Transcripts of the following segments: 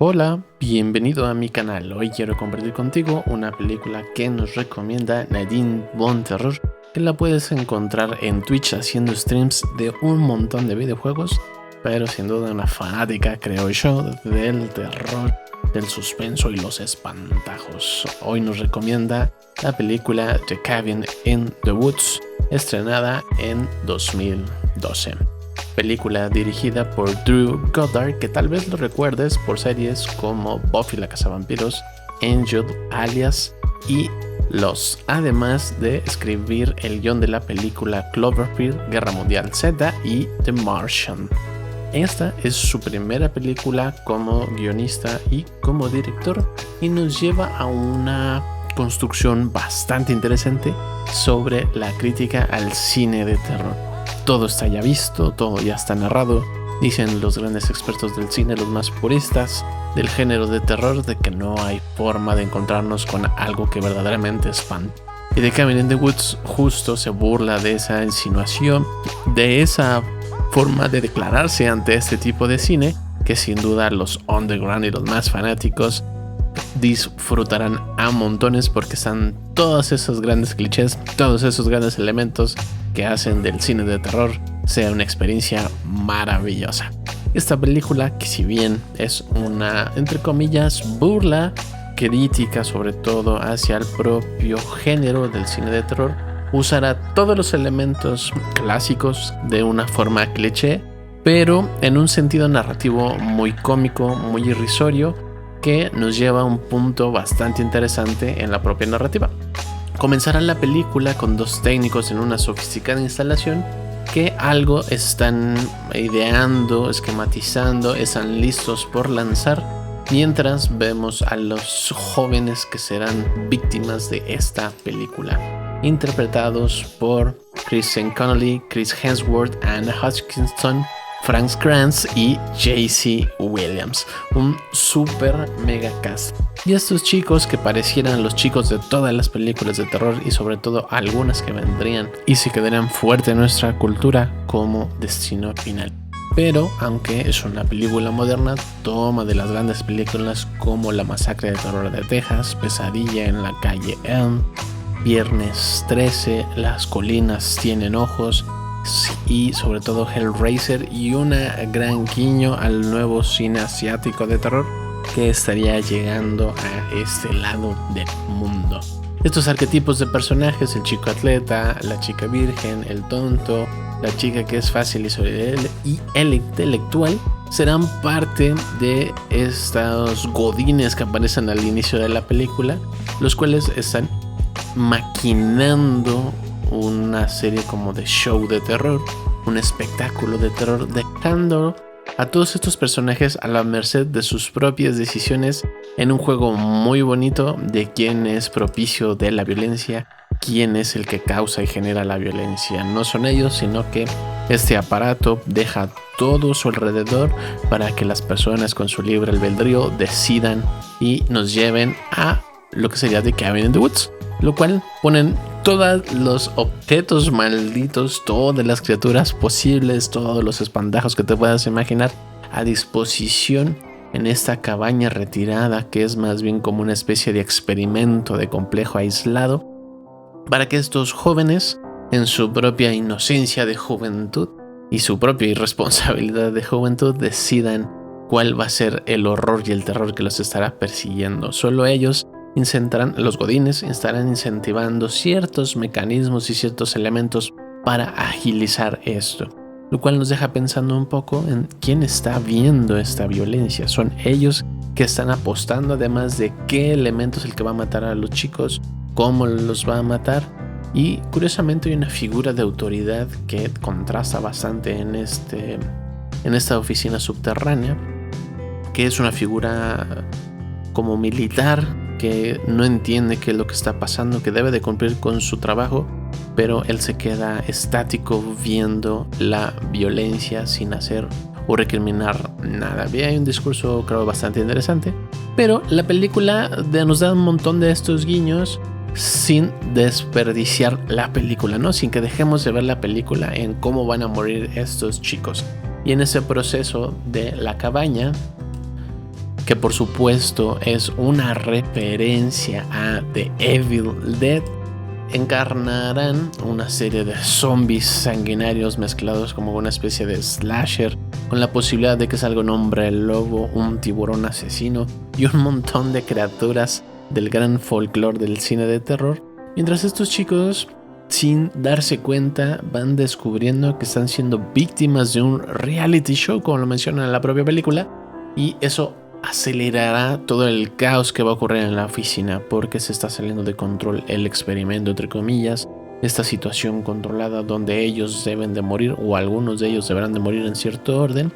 Hola, bienvenido a mi canal. Hoy quiero compartir contigo una película que nos recomienda Nadine Bon Terror, que la puedes encontrar en Twitch haciendo streams de un montón de videojuegos, pero sin duda una fanática, creo yo, del terror, del suspenso y los espantajos. Hoy nos recomienda la película The Cabin in the Woods, estrenada en 2012. Película dirigida por Drew Goddard, que tal vez lo recuerdes por series como Buffy la Cazavampiros, Angel, Alias y Lost, además de escribir el guión de la película Cloverfield, Guerra Mundial Z y The Martian. Esta es su primera película como guionista y como director, y nos lleva a una construcción bastante interesante sobre la crítica al cine de terror. Todo está ya visto, todo ya está narrado. Dicen los grandes expertos del cine, los más puristas del género de terror, de que no hay forma de encontrarnos con algo que verdaderamente espante. Y The Cabin in the Woods justo se burla de esa insinuación, de esa forma de declararse ante este tipo de cine, que sin duda los underground y los más fanáticos disfrutarán a montones, porque están todos esos grandes clichés, todos esos grandes elementos que hacen del cine de terror sea una experiencia maravillosa. Esta película, que si bien es una, entre comillas, burla, crítica sobre todo hacia el propio género del cine de terror, usará todos los elementos clásicos de una forma cliché, pero en un sentido narrativo muy cómico, muy irrisorio, que nos lleva a un punto bastante interesante en la propia narrativa. Comenzará la película con dos técnicos en una sofisticada instalación que algo están ideando, esquematizando, están listos por lanzar, mientras vemos a los jóvenes que serán víctimas de esta película, interpretados por Kristen Connolly, Chris Hemsworth, Anna Hutchinson, Frank Kranz y J.C. Williams. Un super mega cast. Y estos chicos, que parecieran los chicos de todas las películas de terror, y sobre todo algunas que vendrían y se quedarían fuerte en nuestra cultura como Destino Final. Pero aunque es una película moderna, toma de las grandes películas como La Masacre de Terror de Texas, Pesadilla en la calle Elm, Viernes 13, Las colinas tienen ojos, y sobre todo Hellraiser, y una gran guiño al nuevo cine asiático de terror que estaría llegando a este lado del mundo. Estos arquetipos de personajes, el chico atleta, la chica virgen, el tonto, la chica que es fácil y el intelectual, serán parte de estos godines que aparecen al inicio de la película, los cuales están maquinando una serie como de show de terror, un espectáculo de terror, dejando a todos estos personajes a la merced de sus propias decisiones en un juego muy bonito de quién es propicio de la violencia, quién es el que causa y genera la violencia. No son ellos, sino que este aparato deja todo su alrededor para que las personas con su libre albedrío decidan y nos lleven a lo que sería The Cabin in the Woods, lo cual ponen todos los objetos malditos, todas las criaturas posibles, todos los espantajos que te puedas imaginar a disposición en esta cabaña retirada, que es más bien como una especie de experimento de complejo aislado, para que estos jóvenes, en su propia inocencia de juventud y su propia irresponsabilidad de juventud, decidan cuál va a ser el horror y el terror que los estará persiguiendo. Solo ellos, los godines, estarán incentivando ciertos mecanismos y ciertos elementos para agilizar esto, lo cual nos deja pensando un poco en quién está viendo esta violencia. Son ellos que están apostando, además de qué elemento es el que va a matar a los chicos, cómo los va a matar. Y curiosamente hay una figura de autoridad que contrasta bastante en esta oficina subterránea, que es una figura como militar, que no entiende qué es lo que está pasando, que debe de cumplir con su trabajo, pero él se queda estático viendo la violencia sin hacer o recriminar nada. Hay un discurso, creo, bastante interesante, pero la película nos da un montón de estos guiños sin desperdiciar la película, ¿no? Sin que dejemos de ver la película en cómo van a morir estos chicos. Y en ese proceso de la cabaña, que por supuesto es una referencia a The Evil Dead, encarnarán una serie de zombies sanguinarios mezclados como una especie de slasher, con la posibilidad de que salga un hombre lobo, un tiburón asesino y un montón de criaturas del gran folclore del cine de terror, mientras estos chicos, sin darse cuenta, van descubriendo que están siendo víctimas de un reality show, como lo menciona en la propia película, y eso acelerará todo el caos que va a ocurrir en la oficina, porque se está saliendo de control el experimento, entre comillas, esta situación controlada donde ellos deben de morir, o algunos de ellos deberán de morir en cierto orden,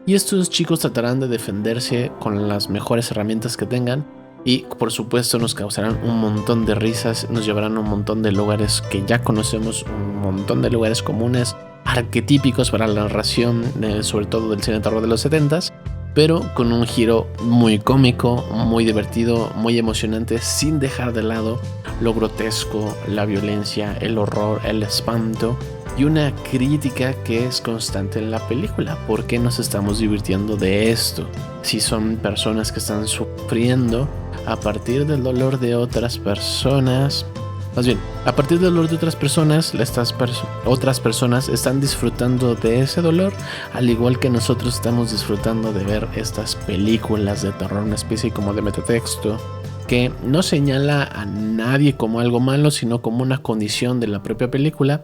y estos chicos tratarán de defenderse con las mejores herramientas que tengan, y por supuesto nos causarán un montón de risas, nos llevarán a un montón de lugares que ya conocemos, un montón de lugares comunes, arquetípicos para la narración, sobre todo del cine de terror de los 70s, pero con un giro muy cómico, muy divertido, muy emocionante, sin dejar de lado lo grotesco, la violencia, el horror, el espanto y una crítica que es constante en la película. ¿Por qué nos estamos divirtiendo de esto? Si son personas que están sufriendo a partir del dolor de otras personas, más bien, a partir del dolor de otras personas, otras personas están disfrutando de ese dolor, al igual que nosotros estamos disfrutando de ver estas películas de terror, una especie como de metatexto que no señala a nadie como algo malo, sino como una condición de la propia película,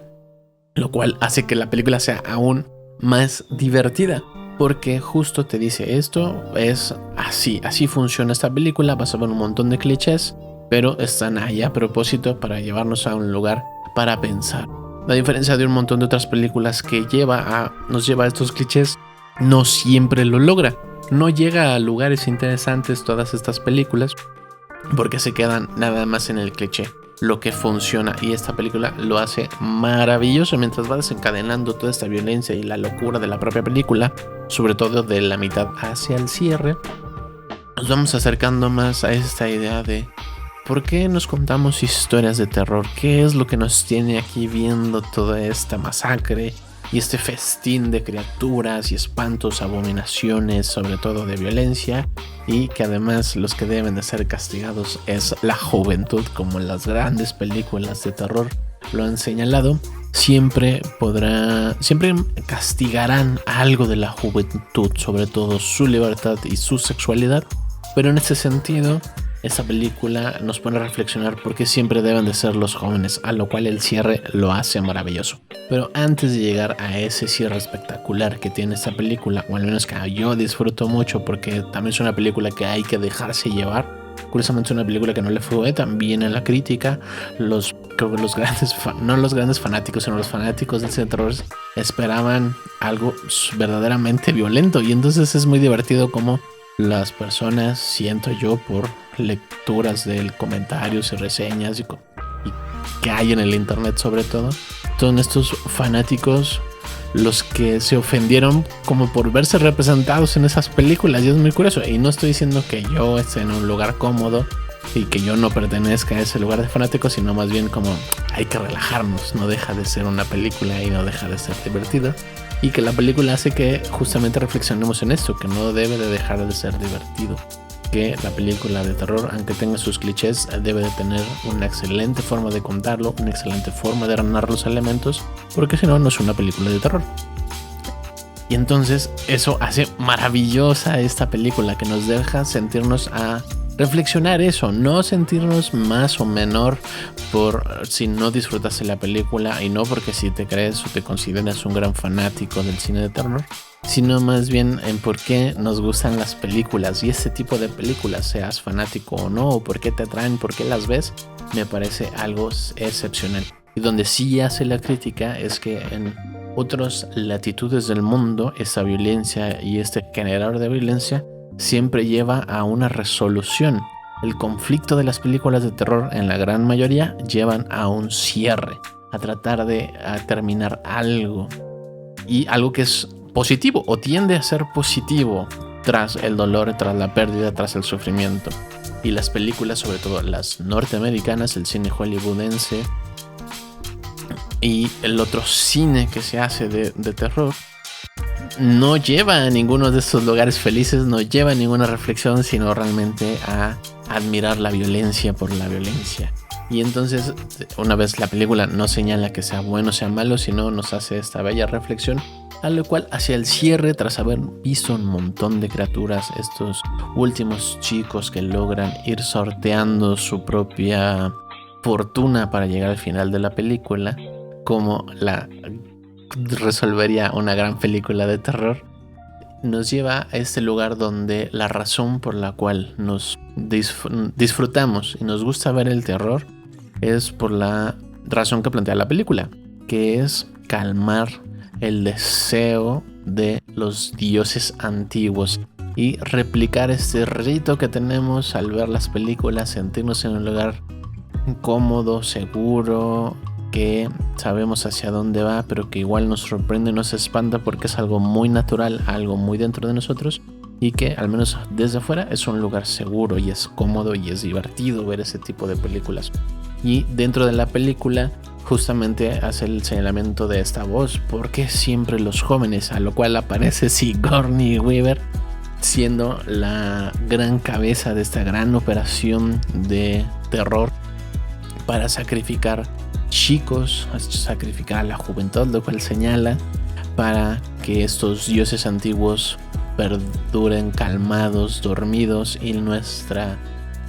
lo cual hace que la película sea aún más divertida, porque justo te dice: esto es así funciona esta película, basada en un montón de clichés, pero están ahí a propósito para llevarnos a un lugar para pensar. La diferencia de un montón de otras películas que nos lleva a estos clichés, no siempre lo logra. No llega a lugares interesantes todas estas películas, porque se quedan nada más en el cliché. Lo que funciona, y esta película lo hace maravilloso mientras va desencadenando toda esta violencia y la locura de la propia película, sobre todo de la mitad hacia el cierre. Nos vamos acercando más a esta idea de ¿por qué nos contamos historias de terror? ¿Qué es lo que nos tiene aquí viendo toda esta masacre y este festín de criaturas y espantos, abominaciones, sobre todo de violencia? Y que además los que deben de ser castigados es la juventud, como las grandes películas de terror lo han señalado. Siempre castigarán algo de la juventud, sobre todo su libertad y su sexualidad. Pero en ese sentido, esta película nos pone a reflexionar por qué siempre deben de ser los jóvenes, a lo cual el cierre lo hace maravilloso. Pero antes de llegar a ese cierre espectacular que tiene esta película, o al menos que yo disfruto mucho, porque también es una película que hay que dejarse llevar. Curiosamente es una película que no le fue tan bien en la crítica. Creo que no los grandes fanáticos, sino los fanáticos del cine de terror esperaban algo verdaderamente violento, y entonces es muy divertido como las personas, siento yo, por lecturas de comentarios y reseñas y que hay en el internet, sobre todo, son estos fanáticos los que se ofendieron como por verse representados en esas películas. Y es muy curioso, y no estoy diciendo que yo esté en un lugar cómodo y que yo no pertenezca a ese lugar de fanáticos, sino más bien como hay que relajarnos, no deja de ser una película y no deja de ser divertida. Y que la película hace que justamente reflexionemos en esto, que no debe de dejar de ser divertido. Que la película de terror, aunque tenga sus clichés, debe de tener una excelente forma de contarlo, una excelente forma de narrar los elementos, porque si no, no es una película de terror. Y entonces eso hace maravillosa esta película, que nos deja sentirnos a reflexionar eso, no sentirnos más o menor por si no disfrutaste la película, y no porque si te crees o te consideras un gran fanático del cine de terror, sino más bien en por qué nos gustan las películas y este tipo de películas, seas fanático o no, o por qué te atraen, por qué las ves. Me parece algo excepcional. Y donde sí hace la crítica es que en otras latitudes del mundo esta violencia y este generador de violencia siempre lleva a una resolución. El conflicto de las películas de terror, en la gran mayoría, llevan a un cierre, a tratar de terminar algo, y algo que es positivo o tiende a ser positivo tras el dolor, tras la pérdida, tras el sufrimiento. Y las películas, sobre todo las norteamericanas, el cine hollywoodense y el otro cine que se hace de terror, no lleva a ninguno de estos lugares felices, no lleva a ninguna reflexión, sino realmente a admirar la violencia por la violencia. Y entonces, una vez la película no señala que sea bueno o sea malo, sino nos hace esta bella reflexión, a lo cual hacia el cierre, tras haber visto un montón de criaturas, estos últimos chicos que logran ir sorteando su propia fortuna para llegar al final de la película, como la resolvería una gran película de terror, nos lleva a este lugar donde la razón por la cual nos disfrutamos y nos gusta ver el terror es por la razón que plantea la película, que es calmar el deseo de los dioses antiguos y replicar este rito que tenemos al ver las películas, sentirnos en un lugar cómodo, seguro, que sabemos hacia dónde va, pero que igual nos sorprende, nos espanta porque es algo muy natural, algo muy dentro de nosotros, y que al menos desde afuera es un lugar seguro y es cómodo y es divertido ver ese tipo de películas. Y dentro de la película justamente hace el señalamiento de esta voz, porque siempre los jóvenes, a lo cual aparece Sigourney Weaver siendo la gran cabeza de esta gran operación de terror para sacrificar chicos, sacrificar a la juventud, lo cual señala para que estos dioses antiguos perduren calmados, dormidos, y nuestra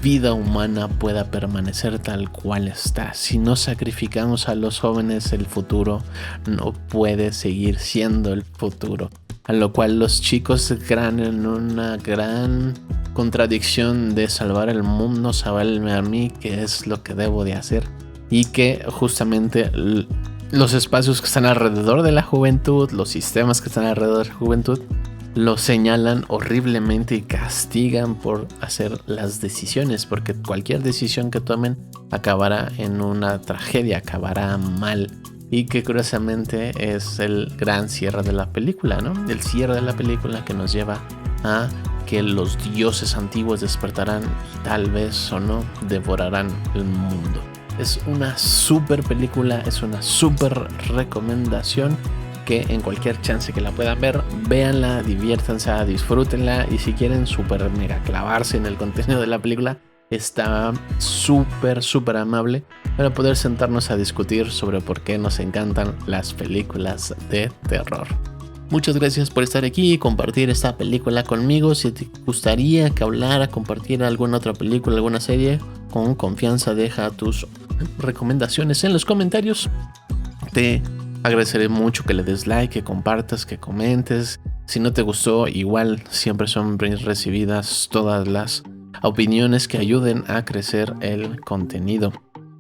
vida humana pueda permanecer tal cual está. Si no sacrificamos a los jóvenes, el futuro no puede seguir siendo el futuro. A lo cual los chicos se crean en una gran contradicción de salvar el mundo, salvarme a mí, que es lo que debo de hacer. Y que justamente los espacios que están alrededor de la juventud, los sistemas que están alrededor de la juventud, lo señalan horriblemente y castigan por hacer las decisiones, porque cualquier decisión que tomen acabará en una tragedia, acabará mal. Y que curiosamente es el gran cierre de la película, ¿no? El cierre de la película que nos lleva a que los dioses antiguos despertarán y tal vez o no devorarán el mundo. Es una super película, es una super recomendación, que en cualquier chance que la puedan ver, véanla, diviértanse, disfrútenla, y si quieren super mega clavarse en el contenido de la película, está súper amable para poder sentarnos a discutir sobre por qué nos encantan las películas de terror. Muchas gracias por estar aquí y compartir esta película conmigo. Si te gustaría que hablara, compartir alguna otra película, alguna serie, con confianza deja tus recomendaciones en los comentarios. Te agradeceré mucho que le des like, que compartas, que comentes. Si no te gustó, igual siempre son recibidas todas las opiniones que ayuden a crecer el contenido.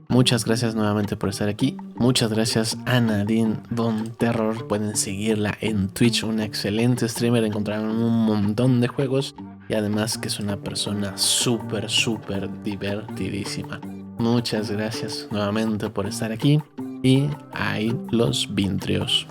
Muchas gracias nuevamente por estar aquí. Muchas gracias a Nadine Von Terror. Pueden seguirla en Twitch, una excelente streamer. Encontrarán un montón de juegos y además que es una persona súper divertidísima. Muchas gracias nuevamente por estar aquí y ahí los vintrios.